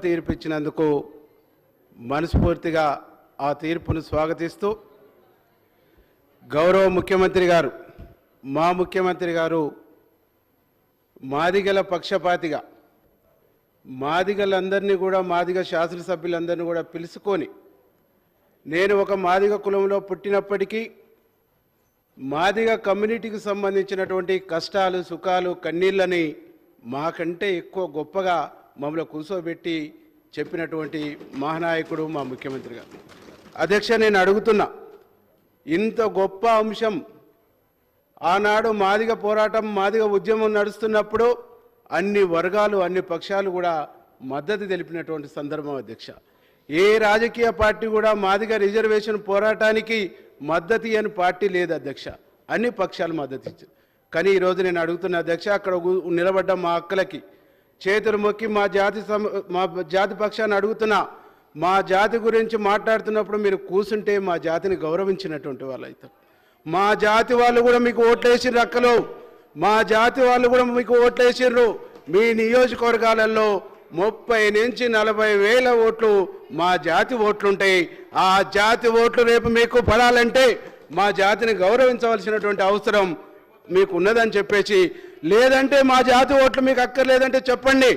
తీర్పు ఇచ్చినందుకు మనస్ఫూర్తిగా ఆ తీర్పును స్వాగతిస్తూ గౌరవ ముఖ్యమంత్రి గారు మా ముఖ్యమంత్రి గారు మాదిగల పక్షపాతిగా మాదిగలందరినీ కూడా మాదిగ శాసనసభ్యులందరినీ కూడా పిలుచుకొని నేను ఒక మాదిగ కులంలో పుట్టినప్పటికీ మాదిగ కమ్యూనిటీకి సంబంధించినటువంటి కష్టాలు సుఖాలు కన్నీళ్ళని మాకంటే ఎక్కువ గొప్పగా మమ్మల్ని కూర్చోబెట్టి చెప్పినటువంటి మహానాయకుడు మా ముఖ్యమంత్రి గారు. అధ్యక్ష, నేను అడుగుతున్నా, ఇంత గొప్ప అంశం ఆనాడు మాదిగ పోరాటం మాదిగ ఉద్యమం నడుస్తున్నప్పుడు అన్ని వర్గాలు అన్ని పక్షాలు కూడా మద్దతు తెలిపినటువంటి సందర్భం అధ్యక్ష. ఏ రాజకీయ పార్టీ కూడా మాదిగ రిజర్వేషన్ పోరాటానికి మద్దతు ఇవ్వని పార్టీ లేదు అధ్యక్ష. అన్ని పక్షాలు మద్దతు ఇచ్చారు. కానీ ఈరోజు నేను అడుగుతున్న అధ్యక్ష, అక్కడ నిలబడ్డ మా అక్కలకి చేతులు మొక్కి మా జాతి పక్షాన్ని అడుగుతున్నా, మా జాతి గురించి మాట్లాడుతున్నప్పుడు మీరు కూర్చుంటే మా జాతిని గౌరవించినటువంటి వాళ్ళు అవుతారు. మా జాతి వాళ్ళు కూడా మీకు ఓట్లేసిర్రు అక్కలు, మా జాతి వాళ్ళు కూడా మీకు ఓట్లేసిర్రు. మీ నియోజకవర్గాలలో 30 నుంచి 40 వేల ఓట్లు మా జాతి ఓట్లుంటాయి. ఆ జాతి ఓట్లు రేపు మీకు పడాలంటే మా జాతిని గౌరవించవలసినటువంటి అవసరం మీకు ఉన్నదని చెప్పేసి, లేదంటే మా జాతి ఓట్లు మీకు అక్కర్లేదంటే చెప్పండి,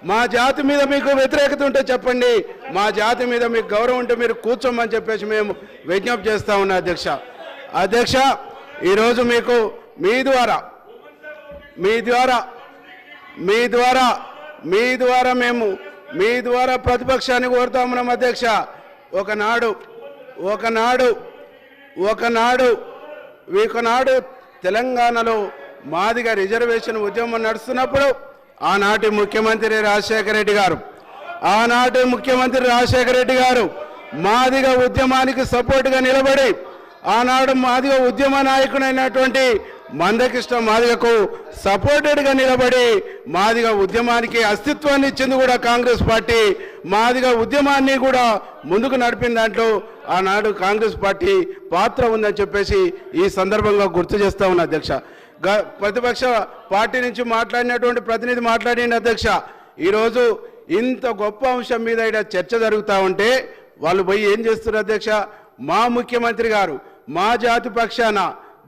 మా జాతి మీద మీకు వ్యతిరేకత ఉంటే చెప్పండి, మా జాతి మీద మీకు గౌరవం ఉంటే మీరు కూర్చోమని చెప్పేసి మేము విజ్ఞప్తి చేస్తా ఉన్నాం అధ్యక్ష. అధ్యక్ష, ఈరోజు మీకు మీ ద్వారా ప్రతిపక్షాన్ని కోరుతా ఉన్నాం అధ్యక్ష. ఒకనాడు తెలంగాణలో మాదిగ రిజర్వేషన్ ఉద్యమం నడుస్తున్నప్పుడు ఆనాటి ముఖ్యమంత్రి రాజశేఖర రెడ్డి గారు మాదిగ ఉద్యమానికి సపోర్టుగా నిలబడి ఆనాడు మాదిగ ఉద్యమ నాయకుడైనటువంటి మందకృష్ణ మాదిగకు సపోర్టెడ్గా నిలబడి మాదిగ ఉద్యమానికి అస్తిత్వాన్ని ఇచ్చింది కూడా కాంగ్రెస్ పార్టీ. మాదిగ ఉద్యమాన్ని కూడా ముందుకు నడిపిన దాంట్లో ఆనాడు కాంగ్రెస్ పార్టీ పాత్ర ఉందని చెప్పేసి ఈ సందర్భంగా గుర్తు చేస్తా ఉన్నా అధ్యక్ష. ప్రతిపక్ష పార్టీ నుంచి మాట్లాడినటువంటి ప్రతినిధి మాట్లాడిన అధ్యక్ష, ఈరోజు ఇంత గొప్ప అంశం మీద ఇక్కడ చర్చ జరుగుతూ ఉంటే వాళ్ళు పోయి ఏం చేస్తున్నారు అధ్యక్ష? మా ముఖ్యమంత్రి గారు మా జాతి పక్షాన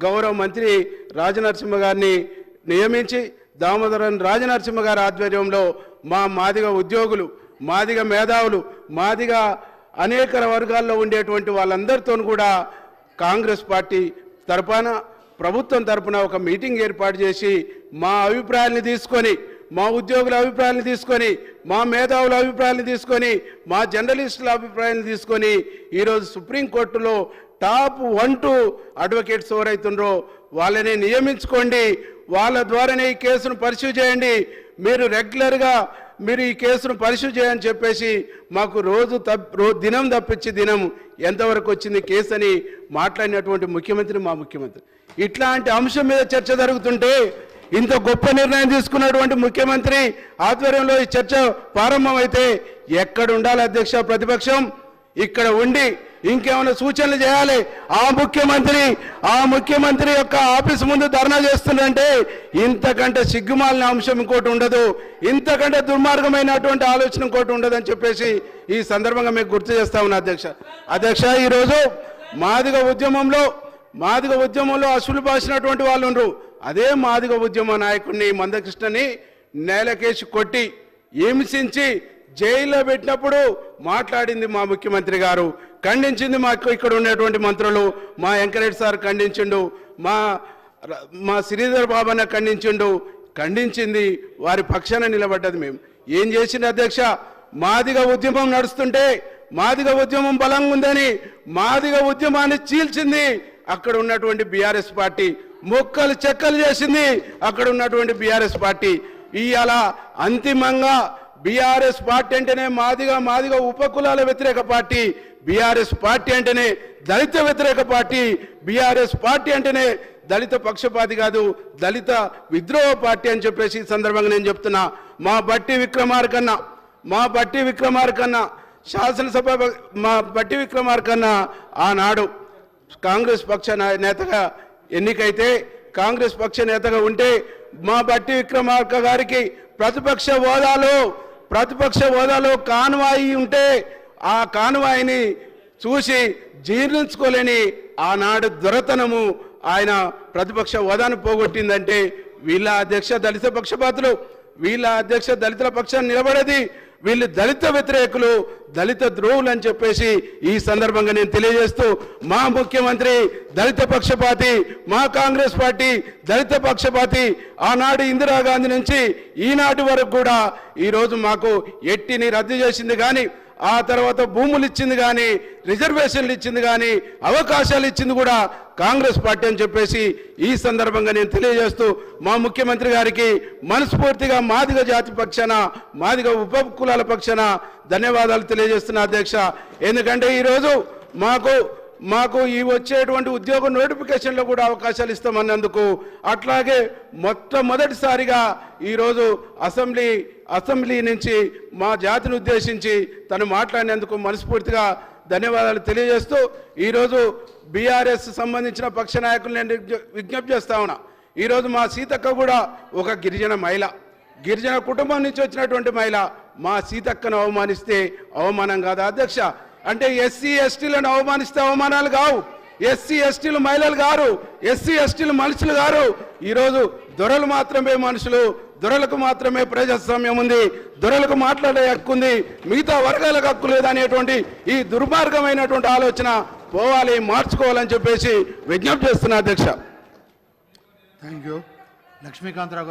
గౌరవ మంత్రి రాజనరసింహ గారిని నియమించి దామోదరన్ రాజనరసింహ గారి ఆధ్వర్యంలో మా మాదిగ ఉద్యోగులు, మాదిగ మేధావులు, మాదిగ అనేక వర్గాల్లో ఉండేటువంటి వాళ్ళందరితో కూడా కాంగ్రెస్ పార్టీ తరపున ప్రభుత్వం తరపున ఒక మీటింగ్ ఏర్పాటు చేసి మా అభిప్రాయాలను తీసుకొని, మా ఉద్యోగుల అభిప్రాయాలను తీసుకొని, మా మేధావుల అభిప్రాయాలను తీసుకొని, మా జర్నలిస్టుల అభిప్రాయాలను తీసుకొని ఈరోజు సుప్రీంకోర్టులో టాప్ 1, 2 అడ్వకేట్స్ ఎవరైతుండ్రో వాళ్ళని నియమించుకోండి, వాళ్ళ ద్వారానే ఈ కేసును పరిశీలి చేయండి, మీరు రెగ్యులర్గా మీరు ఈ కేసును పరిశీలి చేయని చెప్పేసి మాకు దినం తప్పించి దినం ఎంతవరకు వచ్చింది కేసు అని మాట్లాడినటువంటి ముఖ్యమంత్రి మా ముఖ్యమంత్రి. ఇట్లాంటి అంశం మీద చర్చ జరుగుతుంటే ఇంత గొప్ప నిర్ణయం తీసుకున్నటువంటి ముఖ్యమంత్రి ఆధ్వర్యంలో ఈ చర్చ ప్రారంభమైతే ఎక్కడ ఉండాలి అధ్యక్ష ప్రతిపక్షం? ఇక్కడ ఉండి ఇంకేమైనా సూచనలు చేయాలి. ఆ ముఖ్యమంత్రి యొక్క ఆఫీస్ ముందు ధర్నా చేస్తుందంటే ఇంతకంటే సిగ్గుమాలిన అంశం ఇంకోటి ఉండదు, ఇంతకంటే దుర్మార్గమైనటువంటి ఆలోచన ఇంకోటి ఉండదని చెప్పేసి ఈ సందర్భంగా మీకు గుర్తు చేస్తా ఉన్నా అధ్యక్ష. ఈరోజు మాదిగ ఉద్యమంలో అసలు బాసినటువంటి వాళ్ళు ఉండరు. అదే మాదిగ ఉద్యమ నాయకుడిని మందకృష్ణని నేలకేసి కొట్టి హింసించి జైల్లో పెట్టినప్పుడు మాట్లాడింది మా ముఖ్యమంత్రి గారు, ఖండించింది మాకు ఇక్కడ ఉన్నటువంటి మంత్రులు, మా వెంకరెడ్డి సార్ ఖండించిండు, మా శ్రీధర్ బాబన్న ఖండించింది వారి పక్షాన నిలబడ్డది మేము. ఏం చేసింది అధ్యక్ష? మాదిగ ఉద్యమం నడుస్తుంటే మాదిగ ఉద్యమం బలంగా ఉందని మాదిగ ఉద్యమాన్ని చీల్చింది అక్కడ ఉన్నటువంటి బీఆర్ఎస్ పార్టీ, మొక్కలు చెక్కలు చేసింది అక్కడ ఉన్నటువంటి బీఆర్ఎస్ పార్టీ. ఇవాళ అంతిమంగా బీఆర్ఎస్ పార్టీ అంటేనే మాదిగ ఉపకులాల వ్యతిరేక పార్టీ, బీఆర్ఎస్ పార్టీ అంటేనే దళిత వ్యతిరేక పార్టీ, బీఆర్ఎస్ పార్టీ అంటేనే దళిత పక్షపాతి కాదు, దళిత విద్రోహ పార్టీ అని చెప్పేసి ఈ సందర్భంగా నేను చెప్తున్నా. మా బట్టి విక్రమార్కన్న శాసనసభ మా బట్టి విక్రమార్కన్న ఆనాడు కాంగ్రెస్ పక్ష నేతగా ఎన్నికైతే, కాంగ్రెస్ పక్ష నేతగా ఉంటే మా బట్టి విక్రమార్క గారికి ప్రతిపక్ష హోదాలో ప్రతిపక్ష హోదాలో కాన్వాయి ఉంటే ఆ కాన్వాయిని చూసి జీర్ణించుకోలేని ఆనాడు దొరతనము ఆయన ప్రతిపక్ష హోదాను పోగొట్టిందంటే వీళ్ళ అధ్యక్ష దళిత పక్షపాతులు, వీళ్ళ అధ్యక్ష దళితుల పక్షాన్ని నిలబడేది వీళ్ళు దళిత వ్యతిరేకులు, దళిత ద్రోహులు అని చెప్పేసి ఈ సందర్భంగా నేను తెలియజేస్తూ, మా ముఖ్యమంత్రి దళిత పక్షపాతి, మా కాంగ్రెస్ పార్టీ దళిత పక్షపాతి. ఆనాడు ఇందిరాగాంధీ నుంచి ఈనాటి వరకు కూడా ఈరోజు మాకు ఎట్టిని రద్దు చేసింది కానీ, ఆ తర్వాత భూములు ఇచ్చింది కానీ, రిజర్వేషన్లు ఇచ్చింది కానీ, అవకాశాలు ఇచ్చింది కూడా కాంగ్రెస్ పార్టీ అని చెప్పేసి ఈ సందర్భంగా నేను తెలియజేస్తూ, మా ముఖ్యమంత్రి గారికి మనస్ఫూర్తిగా మాదిగ జాతి పక్షాన, మాదిగ ఉప కులాల పక్షాన ధన్యవాదాలు తెలియజేస్తున్నా అధ్యక్ష. ఎందుకంటే ఈరోజు మాకు ఈ వచ్చేటువంటి ఉద్యోగ నోటిఫికేషన్లో కూడా అవకాశాలు ఇస్తామన్నందుకు, అట్లాగే మొట్టమొదటిసారిగా ఈరోజు అసెంబ్లీ నుంచి మా జాతిని ఉద్దేశించి తను మాట్లాడినందుకు మనస్ఫూర్తిగా ధన్యవాదాలు తెలియజేస్తూ, ఈరోజు బీఆర్ఎస్ సంబంధించిన పక్ష నాయకులు నేను విజ్ఞప్తి చేస్తా ఉన్నా. ఈరోజు మా సీతక్క కూడా ఒక గిరిజన మహిళ, గిరిజన కుటుంబం నుంచి వచ్చినటువంటి మహిళ. మా సీతక్కను అవమానిస్తే అవమానం కాదా అధ్యక్ష? అంటే ఎస్సీ ఎస్టీలను అవమానిస్తే అవమానాలు కావు. ఎస్సీ ఎస్టీలు మహిళలు గారు, ఎస్సీ ఎస్టీలు మనుషులు గారు. ఈరోజు దొరలు మాత్రమే మనుషులు, దొరలకు మాత్రమే ప్రజాస్వామ్యం ఉంది, దొరలకు మాట్లాడే హక్కు ఉంది, మిగతా వర్గాలకు హక్కు లేదనేటువంటి ఈ దుర్మార్గమైనటువంటి ఆలోచన పోవాలి, మార్చుకోవాలని చెప్పేసి విజ్ఞప్తి చేస్తున్నా అధ్యక్ష. Thank you. లక్ష్మీకాంతరావు.